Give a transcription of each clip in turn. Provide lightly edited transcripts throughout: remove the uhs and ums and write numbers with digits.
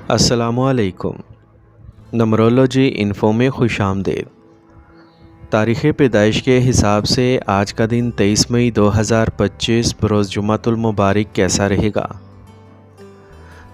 السلام علیکم۔ نمرولوجی انفو میں خوش آمدید۔ تاریخ پیدائش کے حساب سے آج کا دن 23 مئی 2025 بروز جمعۃ المبارک کیسا رہے گا؟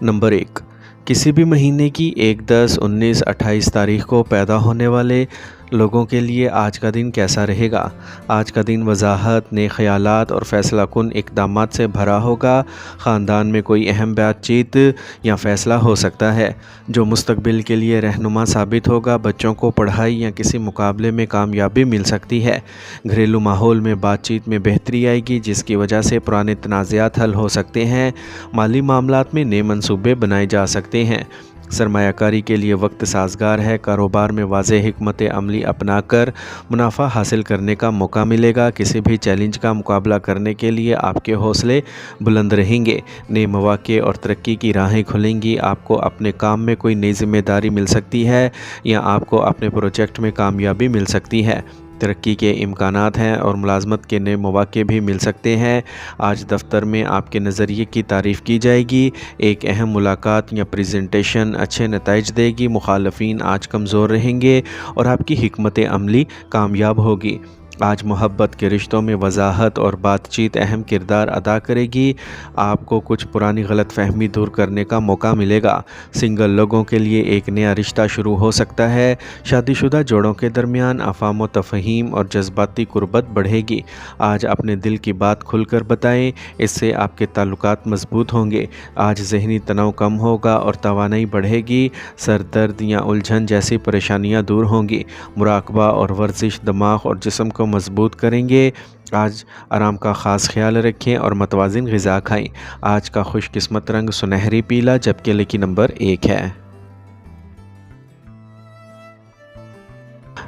نمبر 1، کسی بھی مہینے کی 1، 10، 19، 28 تاریخ کو پیدا ہونے والے لوگوں کے لیے آج کا دن کیسا رہے گا؟ آج کا دن وضاحت، نئے خیالات اور فیصلہ کن اقدامات سے بھرا ہوگا۔ خاندان میں کوئی اہم بات چیت یا فیصلہ ہو سکتا ہے جو مستقبل کے لیے رہنما ثابت ہوگا۔ بچوں کو پڑھائی یا کسی مقابلے میں کامیابی مل سکتی ہے۔ گھریلو ماحول میں بات چیت میں بہتری آئے گی جس کی وجہ سے پرانے تنازعات حل ہو سکتے ہیں۔ مالی معاملات میں نئے منصوبے بنائے جا سکتے ہیں۔ سرمایہ کاری کے لیے وقت سازگار ہے۔ کاروبار میں واضح حکمت عملی اپنا کر منافع حاصل کرنے کا موقع ملے گا۔ کسی بھی چیلنج کا مقابلہ کرنے کے لیے آپ کے حوصلے بلند رہیں گے۔ نئے مواقع اور ترقی کی راہیں کھلیں گی۔ آپ کو اپنے کام میں کوئی نئی ذمہ داری مل سکتی ہے یا آپ کو اپنے پروجیکٹ میں کامیابی مل سکتی ہے۔ ترقی کے امکانات ہیں اور ملازمت کے نئے مواقع بھی مل سکتے ہیں۔ آج دفتر میں آپ کے نظریے کی تعریف کی جائے گی۔ ایک اہم ملاقات یا پریزنٹیشن اچھے نتائج دے گی۔ مخالفین آج کمزور رہیں گے اور آپ کی حکمت عملی کامیاب ہوگی۔ آج محبت کے رشتوں میں وضاحت اور بات چیت اہم کردار ادا کرے گی۔ آپ کو کچھ پرانی غلط فہمی دور کرنے کا موقع ملے گا۔ سنگل لوگوں کے لیے ایک نیا رشتہ شروع ہو سکتا ہے۔ شادی شدہ جوڑوں کے درمیان افہام و تفہیم اور جذباتی قربت بڑھے گی۔ آج اپنے دل کی بات کھل کر بتائیں، اس سے آپ کے تعلقات مضبوط ہوں گے۔ آج ذہنی تناؤ کم ہوگا اور توانائی بڑھے گی۔ سر درد یا الجھن جیسی پریشانیاں دور ہوں گی۔ مراقبہ اور ورزش دماغ اور جسم کو مضبوط کریں گے۔ آج آرام کا خاص خیال رکھیں اور متوازن غذا کھائیں۔ آج کا خوش قسمت رنگ سنہری پیلا جبکہ لکی نمبر 1 ہے۔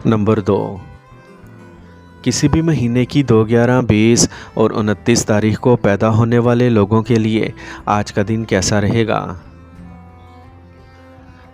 نمبر 2، کسی بھی مہینے کی 2، 11، 20 اور 29 تاریخ کو پیدا ہونے والے لوگوں کے لیے آج کا دن کیسا رہے گا؟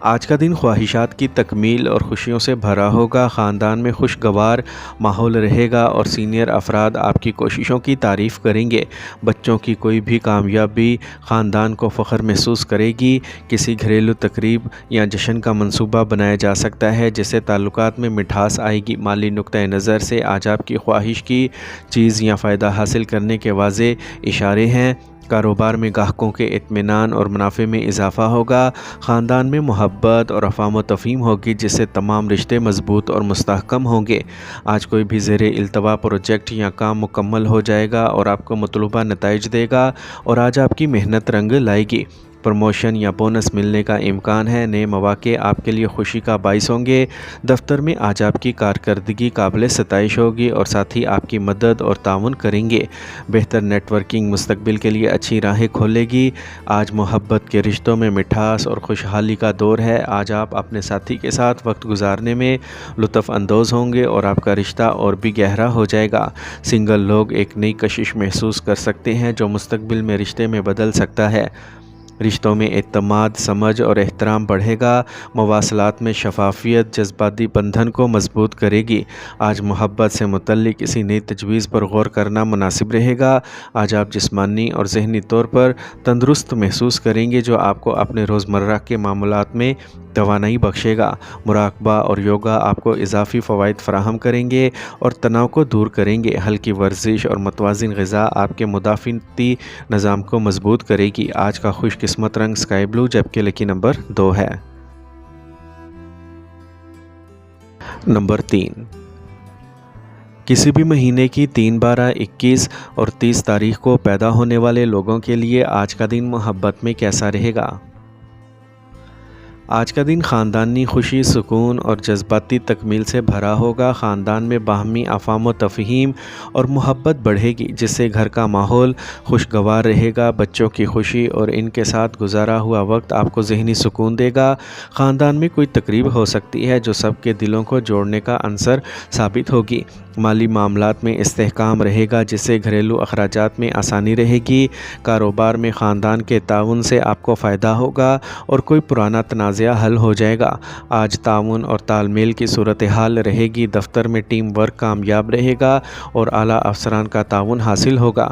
آج کا دن خواہشات کی تکمیل اور خوشیوں سے بھرا ہوگا۔ خاندان میں خوشگوار ماحول رہے گا اور سینئر افراد آپ کی کوششوں کی تعریف کریں گے۔ بچوں کی کوئی بھی کامیابی خاندان کو فخر محسوس کرے گی۔ کسی گھریلو تقریب یا جشن کا منصوبہ بنایا جا سکتا ہے جس سے تعلقات میں مٹھاس آئے گی۔ مالی نقطہ نظر سے آج آپ کی خواہش کی چیز یا فائدہ حاصل کرنے کے واضح اشارے ہیں۔ کاروبار میں گاہکوں کے اطمینان اور منافع میں اضافہ ہوگا۔ خاندان میں محبت اور افہام و تفہیم ہوگی جس سے تمام رشتے مضبوط اور مستحکم ہوں گے۔ آج کوئی بھی زیر التوا پروجیکٹ یا کام مکمل ہو جائے گا اور آپ کو مطلوبہ نتائج دے گا اور آج آپ کی محنت رنگ لائے گی۔ پروموشن یا بونس ملنے کا امکان ہے۔ نئے مواقع آپ کے لیے خوشی کا باعث ہوں گے۔ دفتر میں آج آپ کی کارکردگی قابل ستائش ہوگی اور ساتھی آپ کی مدد اور تعاون کریں گے۔ بہتر نیٹ ورکنگ مستقبل کے لیے اچھی راہیں کھولے گی۔ آج محبت کے رشتوں میں مٹھاس اور خوشحالی کا دور ہے۔ آج آپ اپنے ساتھی کے ساتھ وقت گزارنے میں لطف اندوز ہوں گے اور آپ کا رشتہ اور بھی گہرا ہو جائے گا۔ سنگل لوگ ایک نئی کشش محسوس کر سکتے ہیں جو مستقبل میں رشتے میں بدل سکتا ہے۔ رشتوں میں اعتماد، سمجھ اور احترام بڑھے گا۔ مواصلات میں شفافیت جذباتی بندھن کو مضبوط کرے گی۔ آج محبت سے متعلق کسی نئی تجویز پر غور کرنا مناسب رہے گا۔ آج آپ جسمانی اور ذہنی طور پر تندرست محسوس کریں گے جو آپ کو اپنے روزمرہ کے معاملات میں توانائی بخشے گا۔ مراقبہ اور یوگا آپ کو اضافی فوائد فراہم کریں گے اور تناؤ کو دور کریں گے۔ ہلکی ورزش اور متوازن غذا آپ کے مدافعتی نظام کو مضبوط کرے گی۔ آج کا خوش قسمت رنگ سکائی بلو جبکہ لکی نمبر 2 ہے۔ نمبر 3، کسی بھی مہینے کی 3، 12، 21 اور 30 تاریخ کو پیدا ہونے والے لوگوں کے لیے آج کا دن محبت میں کیسا رہے گا؟ آج کا دن خاندانی خوشی، سکون اور جذباتی تکمیل سے بھرا ہوگا۔ خاندان میں باہمی افہام و تفہیم اور محبت بڑھے گی جس سے گھر کا ماحول خوشگوار رہے گا۔ بچوں کی خوشی اور ان کے ساتھ گزارا ہوا وقت آپ کو ذہنی سکون دے گا۔ خاندان میں کوئی تقریب ہو سکتی ہے جو سب کے دلوں کو جوڑنے کا عنصر ثابت ہوگی۔ مالی معاملات میں استحکام رہے گا جس سے گھریلو اخراجات میں آسانی رہے گی۔ کاروبار میں خاندان کے تعاون سے آپ کو فائدہ ہوگا اور کوئی پرانا تنازع حل ہو جائے گا۔ آج تعاون اور تال میل کی صورتحال رہے گی۔ دفتر میں ٹیم ورک کامیاب رہے گا اور اعلیٰ افسران کا تعاون حاصل ہوگا۔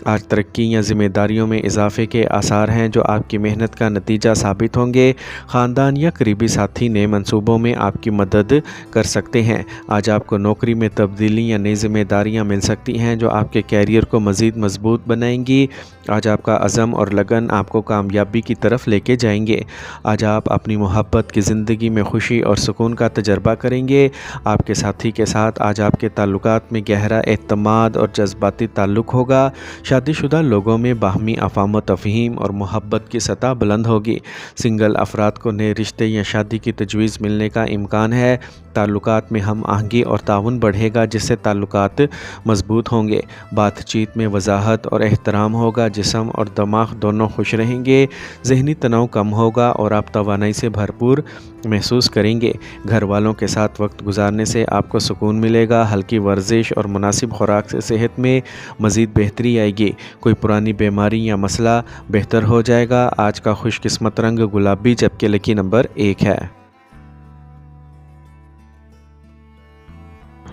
آج ترقی یا ذمہ داریوں میں اضافے کے آثار ہیں جو آپ کی محنت کا نتیجہ ثابت ہوں گے۔ خاندان یا قریبی ساتھی نئے منصوبوں میں آپ کی مدد کر سکتے ہیں۔ آج آپ کو نوکری میں تبدیلی یا نئی ذمہ داریاں مل سکتی ہیں جو آپ کے کیریئر کو مزید مضبوط بنائیں گی۔ آج آپ کا عزم اور لگن آپ کو کامیابی کی طرف لے کے جائیں گے۔ آج آپ اپنی محبت کی زندگی میں خوشی اور سکون کا تجربہ کریں گے۔ آپ کے ساتھی کے ساتھ آج آپ کے تعلقات میں گہرا اعتماد اور جذباتی تعلق ہوگا۔ شادی شدہ لوگوں میں باہمی افہام و تفہیم اور محبت کی سطح بلند ہوگی۔ سنگل افراد کو نئے رشتے یا شادی کی تجویز ملنے کا امکان ہے۔ تعلقات میں ہم آہنگی اور تعاون بڑھے گا جس سے تعلقات مضبوط ہوں گے۔ بات چیت میں وضاحت اور احترام ہوگا۔ جسم اور دماغ دونوں خوش رہیں گے۔ ذہنی تناؤ کم ہوگا اور آپ توانائی سے بھرپور محسوس کریں گے۔ گھر والوں کے ساتھ وقت گزارنے سے آپ کو سکون ملے گا۔ ہلکی ورزش اور مناسب خوراک سے صحت میں مزید بہتری آئے گی۔ کوئی پرانی بیماری یا مسئلہ بہتر ہو جائے گا۔ آج کا خوش قسمت رنگ گلابی جبکہ لکی نمبر 1 ہے۔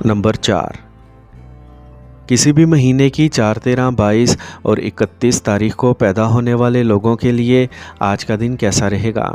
نمبر 4، کسی بھی مہینے کی 4، 13، 22 اور 31 تاریخ کو پیدا ہونے والے لوگوں کے لیے آج کا دن کیسا رہے گا؟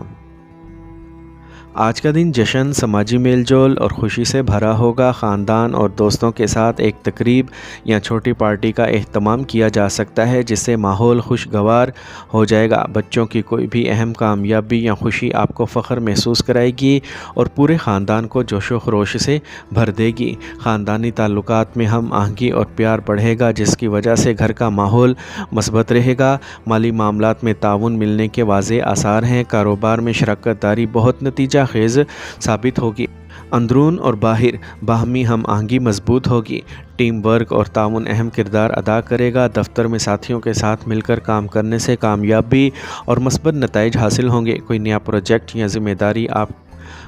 آج کا دن جشن، سماجی میل جول اور خوشی سے بھرا ہوگا۔ خاندان اور دوستوں کے ساتھ ایک تقریب یا چھوٹی پارٹی کا اہتمام کیا جا سکتا ہے جس سے ماحول خوشگوار ہو جائے گا۔ بچوں کی کوئی بھی اہم کامیابی یا خوشی آپ کو فخر محسوس کرائے گی اور پورے خاندان کو جوش و خروش سے بھر دے گی۔ خاندانی تعلقات میں ہم آہنگی اور پیار بڑھے گا جس کی وجہ سے گھر کا ماحول مثبت رہے گا۔ مالی معاملات میں تعاون ملنے کے واضح آثار ہیں۔ کاروبار میں شراکت داری بہت نتیجہ خیز ثابت ہوگی۔ اندرون اور باہر باہمی ہم آہنگی مضبوط ہوگی۔ ٹیم ورک اور تعاون اہم کردار ادا کرے گا۔ دفتر میں ساتھیوں کے ساتھ مل کر کام کرنے سے کامیابی اور مثبت نتائج حاصل ہوں گے۔ کوئی نیا پروجیکٹ یا ذمہ داری آپ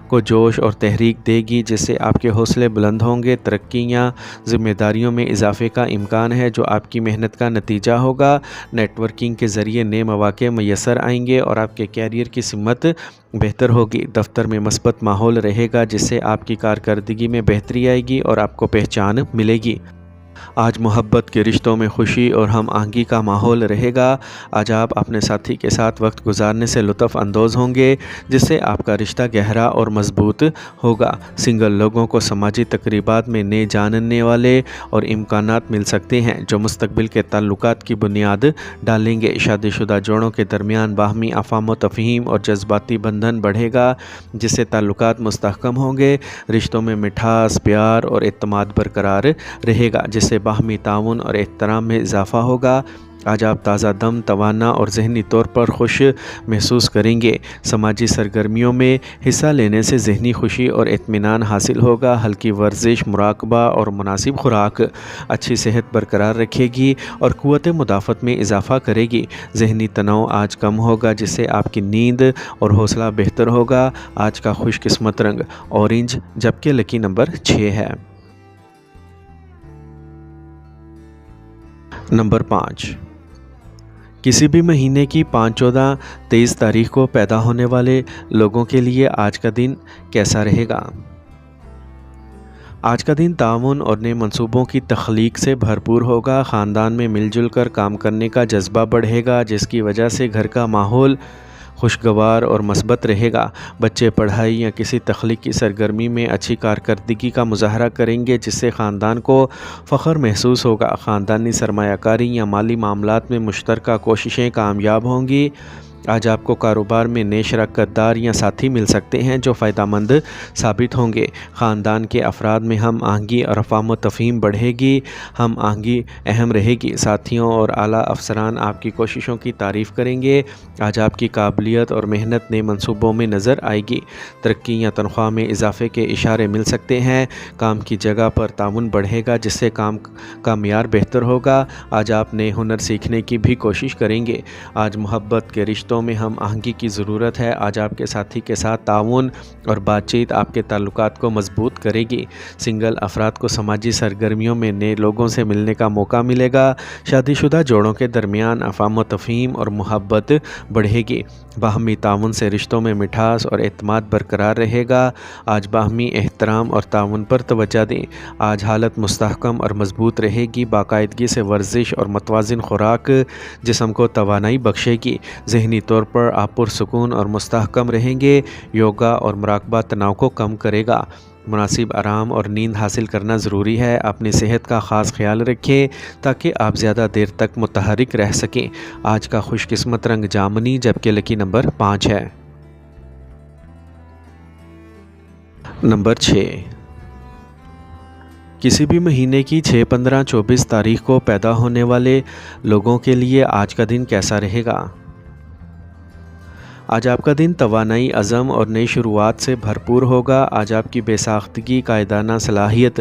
کو جوش اور تحریک دے گی جس سے آپ کے حوصلے بلند ہوں گے۔ ترقی یا ذمہ داریوں میں اضافے کا امکان ہے جو آپ کی محنت کا نتیجہ ہوگا۔ نیٹ ورکنگ کے ذریعے نئے مواقع میسر آئیں گے اور آپ کے کیریئر کی سمت بہتر ہوگی۔ دفتر میں مثبت ماحول رہے گا جس سے آپ کی کارکردگی میں بہتری آئے گی اور آپ کو پہچان ملے گی۔ آج محبت کے رشتوں میں خوشی اور ہم آہنگی کا ماحول رہے گا۔ آج آپ اپنے ساتھی کے ساتھ وقت گزارنے سے لطف اندوز ہوں گے جس سے آپ کا رشتہ گہرا اور مضبوط ہوگا۔ سنگل لوگوں کو سماجی تقریبات میں نئے جاننے والے اور امکانات مل سکتے ہیں جو مستقبل کے تعلقات کی بنیاد ڈالیں گے۔ شادی شدہ جوڑوں کے درمیان باہمی افہام و تفہیم اور جذباتی بندھن بڑھے گا جس سے تعلقات مستحکم ہوں گے۔ رشتوں میں مٹھاس، پیار اور اعتماد برقرار رہے گا جس سے باہمی تعاون اور احترام میں اضافہ ہوگا۔ آج آپ تازہ دم، توانا اور ذہنی طور پر خوش محسوس کریں گے۔ سماجی سرگرمیوں میں حصہ لینے سے ذہنی خوشی اور اطمینان حاصل ہوگا۔ ہلکی ورزش، مراقبہ اور مناسب خوراک اچھی صحت برقرار رکھے گی اور قوت مدافعت میں اضافہ کرے گی۔ ذہنی تناؤ آج کم ہوگا جس سے آپ کی نیند اور حوصلہ بہتر ہوگا۔ آج کا خوش قسمت رنگ اورنج جبکہ لکی نمبر 6 ہے۔ نمبر 5، کسی بھی مہینے کی 5، 14، 23 تاریخ کو پیدا ہونے والے لوگوں کے لیے آج کا دن کیسا رہے گا؟ آج کا دن تعاون اور نئے منصوبوں کی تخلیق سے بھرپور ہوگا۔ خاندان میں مل جل کر کام کرنے کا جذبہ بڑھے گا جس کی وجہ سے گھر کا ماحول خوشگوار اور مثبت رہے گا۔ بچے پڑھائی یا کسی تخلیقی سرگرمی میں اچھی کارکردگی کا مظاہرہ کریں گے جس سے خاندان کو فخر محسوس ہوگا۔ خاندانی سرمایہ کاری یا مالی معاملات میں مشترکہ کوششیں کامیاب ہوں گی۔ آج آپ کو کاروبار میں نئے شراکت دار یا ساتھی مل سکتے ہیں جو فائدہ مند ثابت ہوں گے۔ خاندان کے افراد میں ہم آہنگی اور افہام و تفہیم بڑھے گی۔ ہم آہنگی اہم رہے گی۔ ساتھیوں اور اعلیٰ افسران آپ کی کوششوں کی تعریف کریں گے۔ آج آپ کی قابلیت اور محنت نئے منصوبوں میں نظر آئے گی۔ ترقی یا تنخواہ میں اضافے کے اشارے مل سکتے ہیں۔ کام کی جگہ پر تعاون بڑھے گا جس سے کام کا معیار بہتر ہوگا۔ آج آپ نئے ہنر سیکھنے کی بھی کوشش کریں گے۔ آج محبت کے رشتوں رشتوں میں ہم آہنگی کی ضرورت ہے۔ آج آپ کے ساتھی کے ساتھ تعاون اور بات چیت آپ کے تعلقات کو مضبوط کرے گی۔ سنگل افراد کو سماجی سرگرمیوں میں نئے لوگوں سے ملنے کا موقع ملے گا۔ شادی شدہ جوڑوں کے درمیان افہام و تفہیم اور محبت بڑھے گی۔ باہمی تعاون سے رشتوں میں مٹھاس اور اعتماد برقرار رہے گا۔ آج باہمی احترام اور تعاون پر توجہ دیں۔ آج حالت مستحکم اور مضبوط رہے گی۔ باقاعدگی سے ورزش اور متوازن خوراک جسم کو توانائی بخشے گی۔ ذہنی طور پر آپ پرسکون اور مستحکم رہیں گے۔ یوگا اور مراقبہ تناؤ کو کم کرے گا۔ مناسب آرام اور نیند حاصل کرنا ضروری ہے۔ اپنی صحت کا خاص خیال رکھیں تاکہ آپ زیادہ دیر تک متحرک رہ سکیں۔ آج کا خوش قسمت رنگ جامنی جبکہ لکی نمبر 5 ہے۔ نمبر 6، کسی بھی مہینے کی 6، 15، 24 تاریخ کو پیدا ہونے والے لوگوں کے لیے آج کا دن کیسا رہے گا؟ آج آپ کا دن توانائی، عزم اور نئی شروعات سے بھرپور ہوگا۔ آج آپ کی بے ساختگی، قائدانہ صلاحیت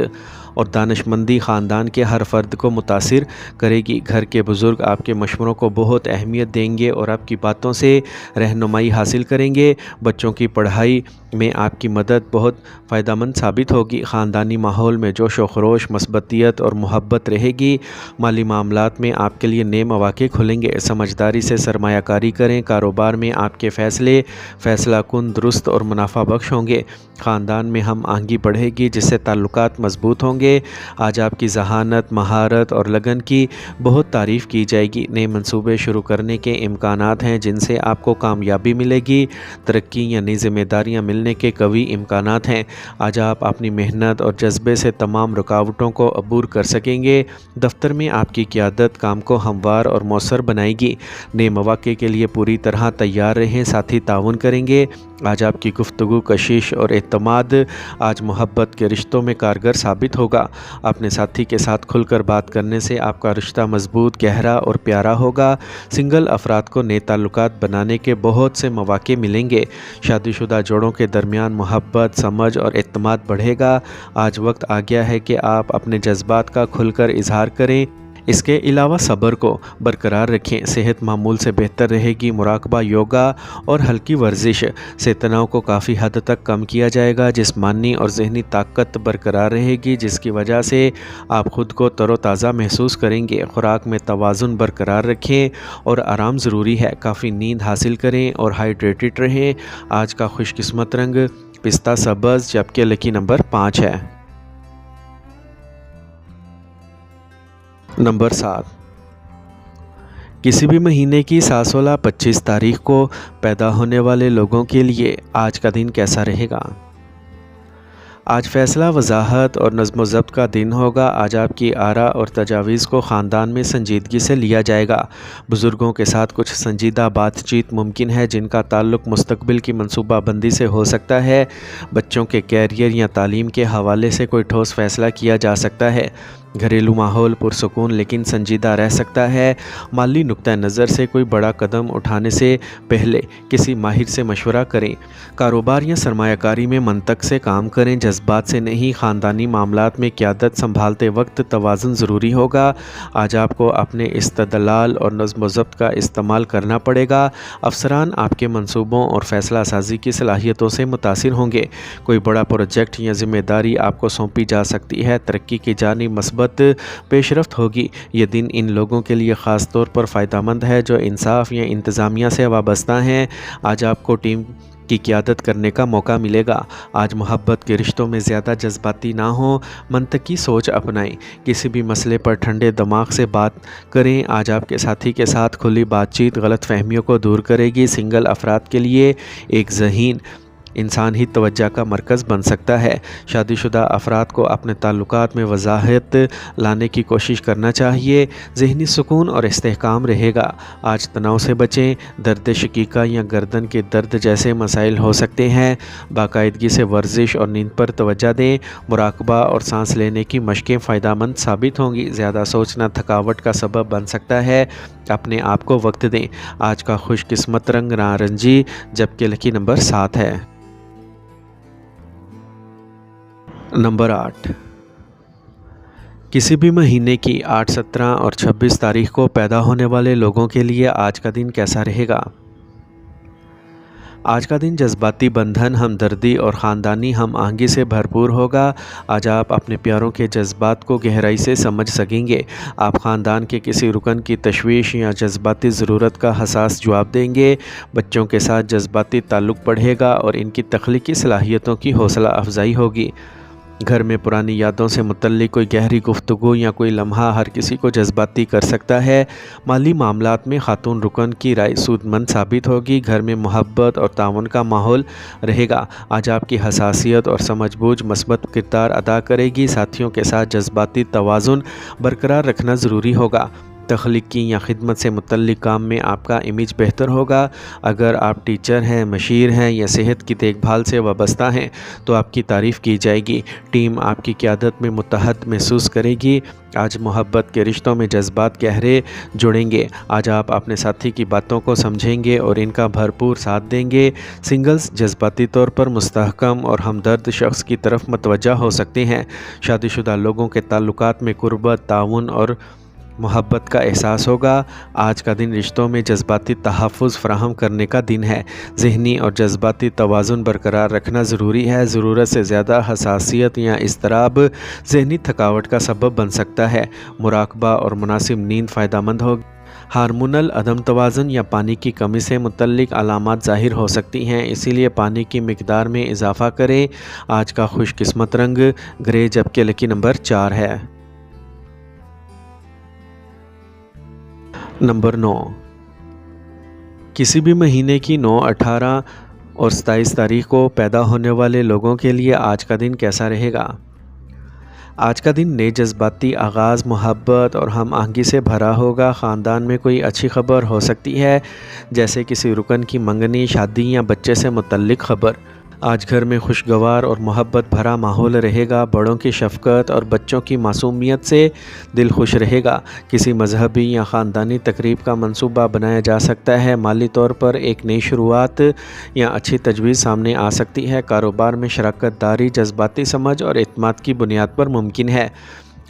اور دانشمندی خاندان کے ہر فرد کو متاثر کرے گی۔ گھر کے بزرگ آپ کے مشوروں کو بہت اہمیت دیں گے اور آپ کی باتوں سے رہنمائی حاصل کریں گے۔ بچوں کی پڑھائی میں آپ کی مدد بہت فائدہ مند ثابت ہوگی۔ خاندانی ماحول میں جوش و خروش، مثبتیت اور محبت رہے گی۔ مالی معاملات میں آپ کے لیے نئے مواقع کھلیں گے۔ سمجھداری سے سرمایہ کاری کریں۔ کاروبار میں آپ کے فیصلے فیصلہ کن، درست اور منافع بخش ہوں گے۔ خاندان میں ہم آہنگی بڑھے گی جس سے تعلقات مضبوط ہوں گے۔ آج آپ کی ذہانت، مہارت اور لگن کی بہت تعریف کی جائے گی۔ نئے منصوبے شروع کرنے کے امکانات ہیں جن سے آپ کو کامیابی ملے گی۔ ترقی یا نئی ذمہ داریاں ملنے کے قوی امکانات ہیں۔ آج آپ اپنی محنت اور جذبے سے تمام رکاوٹوں کو عبور کر سکیں گے۔ دفتر میں آپ کی قیادت کام کو ہموار اور مؤثر بنائے گی۔ نئے مواقع کے لیے پوری طرح تیار رہیں، ساتھی تعاون کریں گے۔ آج آپ کی گفتگو، کشش اور اعتماد آج محبت کے رشتوں میں کارگر ثابت ہوگا۔ اپنے ساتھی کے ساتھ کھل کر بات کرنے سے آپ کا رشتہ مضبوط، گہرا اور پیارا ہوگا۔ سنگل افراد کو نئے تعلقات بنانے کے بہت سے مواقع ملیں گے۔ شادی شدہ جوڑوں کے درمیان محبت، سمجھ اور اعتماد بڑھے گا۔ آج وقت آ گیا ہے کہ آپ اپنے جذبات کا کھل کر اظہار کریں۔ اس کے علاوہ صبر کو برقرار رکھیں۔ صحت معمول سے بہتر رہے گی۔ مراقبہ، یوگا اور ہلکی ورزش سے تناؤ کو کافی حد تک کم کیا جائے گا۔ جسمانی اور ذہنی طاقت برقرار رہے گی جس کی وجہ سے آپ خود کو تر و تازہ محسوس کریں گے۔ خوراک میں توازن برقرار رکھیں اور آرام ضروری ہے۔ کافی نیند حاصل کریں اور ہائیڈریٹڈ رہیں۔ آج کا خوش قسمت رنگ پستہ سبز جبکہ لکی نمبر 5 ہے۔ نمبر 7، کسی بھی مہینے کی 7، 16، 25 تاریخ کو پیدا ہونے والے لوگوں کے لیے آج کا دن کیسا رہے گا؟ آج فیصلہ، وضاحت اور نظم و ضبط کا دن ہوگا۔ آج آپ کی آراء اور تجاویز کو خاندان میں سنجیدگی سے لیا جائے گا۔ بزرگوں کے ساتھ کچھ سنجیدہ بات چیت ممکن ہے جن کا تعلق مستقبل کی منصوبہ بندی سے ہو سکتا ہے۔ بچوں کے کیریئر یا تعلیم کے حوالے سے کوئی ٹھوس فیصلہ کیا جا سکتا ہے۔ گھریلو ماحول پرسکون لیکن سنجیدہ رہ سکتا ہے۔ مالی نقطہ نظر سے کوئی بڑا قدم اٹھانے سے پہلے کسی ماہر سے مشورہ کریں۔ کاروبار یا سرمایہ کاری میں منطق سے کام کریں، جذبات سے نہیں۔ خاندانی معاملات میں قیادت سنبھالتے وقت توازن ضروری ہوگا۔ آج آپ کو اپنے استدلال اور نظم و ضبط کا استعمال کرنا پڑے گا۔ افسران آپ کے منصوبوں اور فیصلہ سازی کی صلاحیتوں سے متاثر ہوں گے۔ کوئی بڑا پروجیکٹ یا ذمہ داری آپ کو سونپی جا سکتی ہے۔ ترقی کی جانب مثبت پیش رفت ہوگی۔ یہ دن ان لوگوں کے لیے خاص طور پر فائدہ مند ہے جو انصاف یا انتظامیہ سے وابستہ ہیں۔ آج آپ کو ٹیم کی قیادت کرنے کا موقع ملے گا۔ آج محبت کے رشتوں میں زیادہ جذباتی نہ ہوں، منطقی سوچ اپنائیں۔ کسی بھی مسئلے پر ٹھنڈے دماغ سے بات کریں۔ آج آپ کے ساتھی کے ساتھ کھلی بات چیت غلط فہمیوں کو دور کرے گی۔ سنگل افراد کے لیے ایک ذہین انسان ہی توجہ کا مرکز بن سکتا ہے۔ شادی شدہ افراد کو اپنے تعلقات میں وضاحت لانے کی کوشش کرنا چاہیے۔ ذہنی سکون اور استحکام رہے گا۔ آج تناؤ سے بچیں۔ درد شقیقہ یا گردن کے درد جیسے مسائل ہو سکتے ہیں۔ باقاعدگی سے ورزش اور نیند پر توجہ دیں۔ مراقبہ اور سانس لینے کی مشقیں فائدہ مند ثابت ہوں گی۔ زیادہ سوچنا تھکاوٹ کا سبب بن سکتا ہے۔ اپنے آپ کو وقت دیں۔ آج کا خوش قسمت رنگ نارنجی جبکہ لکی نمبر 7 ہے۔ نمبر 8، کسی بھی مہینے کی 8، 17 اور 26 تاریخ کو پیدا ہونے والے لوگوں کے لیے آج کا دن کیسا رہے گا؟ آج کا دن جذباتی بندھن، ہمدردی اور خاندانی ہم آہنگی سے بھرپور ہوگا۔ آج آپ اپنے پیاروں کے جذبات کو گہرائی سے سمجھ سکیں گے۔ آپ خاندان کے کسی رکن کی تشویش یا جذباتی ضرورت کا حساس جواب دیں گے۔ بچوں کے ساتھ جذباتی تعلق بڑھے گا اور ان کی تخلیقی صلاحیتوں کی حوصلہ افزائی ہوگی۔ گھر میں پرانی یادوں سے متعلق کوئی گہری گفتگو یا کوئی لمحہ ہر کسی کو جذباتی کر سکتا ہے۔ مالی معاملات میں خاتون رکن کی رائے سود مند ثابت ہوگی۔ گھر میں محبت اور تعاون کا ماحول رہے گا۔ آج آپ کی حساسیت اور سمجھ بوجھ مثبت کردار ادا کرے گی۔ ساتھیوں کے ساتھ جذباتی توازن برقرار رکھنا ضروری ہوگا۔ تخلیقی یا خدمت سے متعلق کام میں آپ کا امیج بہتر ہوگا۔ اگر آپ ٹیچر ہیں، مشیر ہیں یا صحت کی دیکھ بھال سے وابستہ ہیں تو آپ کی تعریف کی جائے گی۔ ٹیم آپ کی قیادت میں متحد محسوس کرے گی۔ آج محبت کے رشتوں میں جذبات گہرے جڑیں گے۔ آج آپ اپنے ساتھی کی باتوں کو سمجھیں گے اور ان کا بھرپور ساتھ دیں گے۔ سنگلز جذباتی طور پر مستحکم اور ہمدرد شخص کی طرف متوجہ ہو سکتے ہیں۔ شادی شدہ لوگوں کے تعلقات میں قربت، تعاون اور محبت کا احساس ہوگا۔ آج کا دن رشتوں میں جذباتی تحفظ فراہم کرنے کا دن ہے۔ ذہنی اور جذباتی توازن برقرار رکھنا ضروری ہے۔ ضرورت سے زیادہ حساسیت یا اضطراب ذہنی تھکاوٹ کا سبب بن سکتا ہے۔ مراقبہ اور مناسب نیند فائدہ مند ہوگی۔ ہارمونل عدم توازن یا پانی کی کمی سے متعلق علامات ظاہر ہو سکتی ہیں، اسی لیے پانی کی مقدار میں اضافہ کریں۔ آج کا خوش قسمت رنگ گرے جبکہ لکی نمبر 4 ہے۔ نمبر 9، کسی بھی مہینے کی 9، 18 اور 27 تاریخ کو پیدا ہونے والے لوگوں کے لیے آج کا دن کیسا رہے گا؟ آج کا دن نئے جذباتی آغاز، محبت اور ہم آہنگی سے بھرا ہوگا۔ خاندان میں کوئی اچھی خبر ہو سکتی ہے، جیسے کسی رکن کی منگنی، شادی یا بچے سے متعلق خبر۔ آج گھر میں خوشگوار اور محبت بھرا ماحول رہے گا۔ بڑوں کی شفقت اور بچوں کی معصومیت سے دل خوش رہے گا۔ کسی مذہبی یا خاندانی تقریب کا منصوبہ بنایا جا سکتا ہے۔ مالی طور پر ایک نئی شروعات یا اچھی تجویز سامنے آ سکتی ہے۔ کاروبار میں شراکت داری جذباتی سمجھ اور اعتماد کی بنیاد پر ممکن ہے۔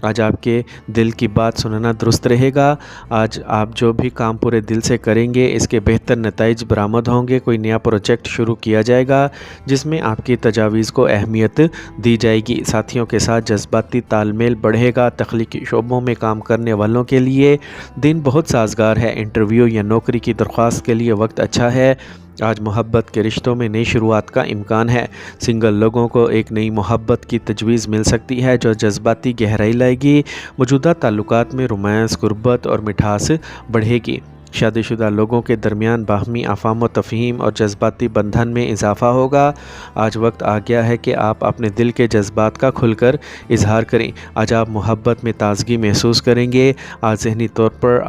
آج آپ کے دل کی بات سننا درست رہے گا۔ آج آپ جو بھی کام پورے دل سے کریں گے اس کے بہتر نتائج برآمد ہوں گے۔ کوئی نیا پروجیکٹ شروع کیا جائے گا جس میں آپ کی تجاویز کو اہمیت دی جائے گی۔ ساتھیوں کے ساتھ جذباتی تال میل بڑھے گا۔ تخلیقی شعبوں میں کام کرنے والوں کے لیے دن بہت سازگار ہے۔ انٹرویو یا نوکری کی درخواست کے لیے وقت اچھا ہے۔ آج محبت کے رشتوں میں نئی شروعات کا امکان ہے۔ سنگل لوگوں کو ایک نئی محبت کی تجویز مل سکتی ہے جو جذباتی گہرائی لائے گی۔ موجودہ تعلقات میں رومانس، قربت اور مٹھاس بڑھے گی۔ شادی شدہ لوگوں کے درمیان باہمی افہام و تفہیم اور جذباتی بندھن میں اضافہ ہوگا۔ آج وقت آ گیا ہے کہ آپ اپنے دل کے جذبات کا کھل کر اظہار کریں۔ آج آپ محبت میں تازگی محسوس کریں گے۔ آج ذہنی طور پر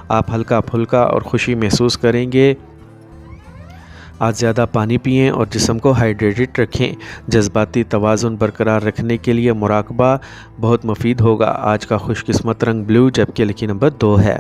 آپ ہلکا پھلکا اور خوشی محسوس کریں گے۔ آج زیادہ پانی پئیں اور جسم کو ہائیڈریٹڈ رکھیں۔ جذباتی توازن برقرار رکھنے کے لیے مراقبہ بہت مفید ہوگا۔ آج کا خوش قسمت رنگ بلو جبکہ لکی نمبر 2 ہے۔